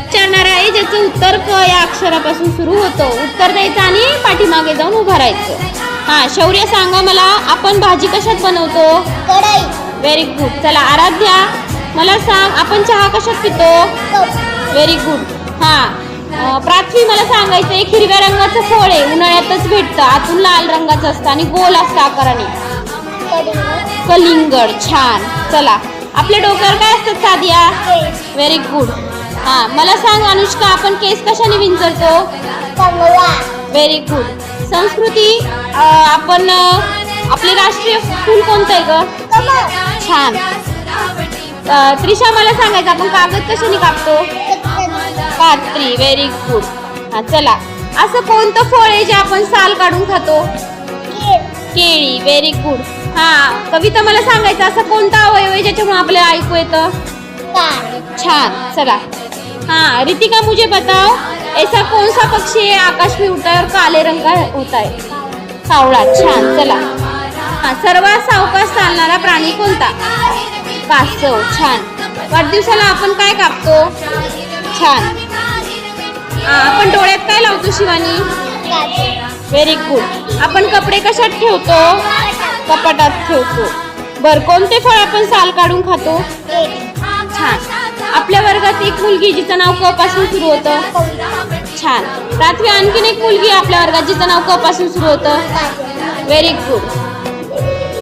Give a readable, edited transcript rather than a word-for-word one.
विचारणार आहे ज्याचं उत्तर क या अक्षरापासून सुरू होतं. उत्तर द्यायचं आणि पाठीमागे जाऊन उभं राहायचं. हा, शौर्य सांगा मला, आपण भाजी कशात बनवतो? कढई. Very good. चला आराध्या मला सांग, आपण चहा कशात पितो? Very good. हा, पृथ्वी मला सांगायचं, एक हिरव्या रंगाचं फळ आहे, उन्हाळ्यातच भेटतं, आतून लाल रंगाचं असतं आणि गोल असतं आकाराने. कलिंगड. छान. चला, आपल्या डोक्यावर काय असतात सादिया? Very good. हा, मला सांग अनुष्का, आपण केस कशाने विंचरतो? कंगवा. Very good. संस्कृती, आपण आपले राष्ट्रीय फूल कोणतं आहे ग? कमळ. छान. त्रिशा मला सांगायचं, आपण कागद कशाने कापतो? कात्री. Very good. हा, चला, असं कोणतं फळ आहे जे आपण साल काढून खातो? केळी. Very good. हा, कविता मला सांगायचं, असं कोणता अवयव आहे ज्याच्यामुळे आपल्याला ऐकू येतं? छान. चला, हाँ रितिका मुझे बताओ, ऐसा कौन सा पक्षी है आकाश में उड़ता है और काले रंग का होता है? कावळा. छान. चला, हाँ सर्वात सावकाश चालणारा प्राणी कोणता? कासव. छान. वाढदिवसाला आपण काय कापतो? छान. आपण डोळ्यात काय लावतो शिवानी? Very good. आपण कपडे कशात ठेवतो? कपाटात ठेवतो. बर, कोणते फळ आपण साल काढून खातो? छान. आपल्या वर्गात एक मुलगी जिचं नाव क पासून सुरू होतं? छान. पृथ्वी, आणखीन एक मुलगी आपल्या वर्गात जिचं नाव क पासून सुरू होतं? Very good.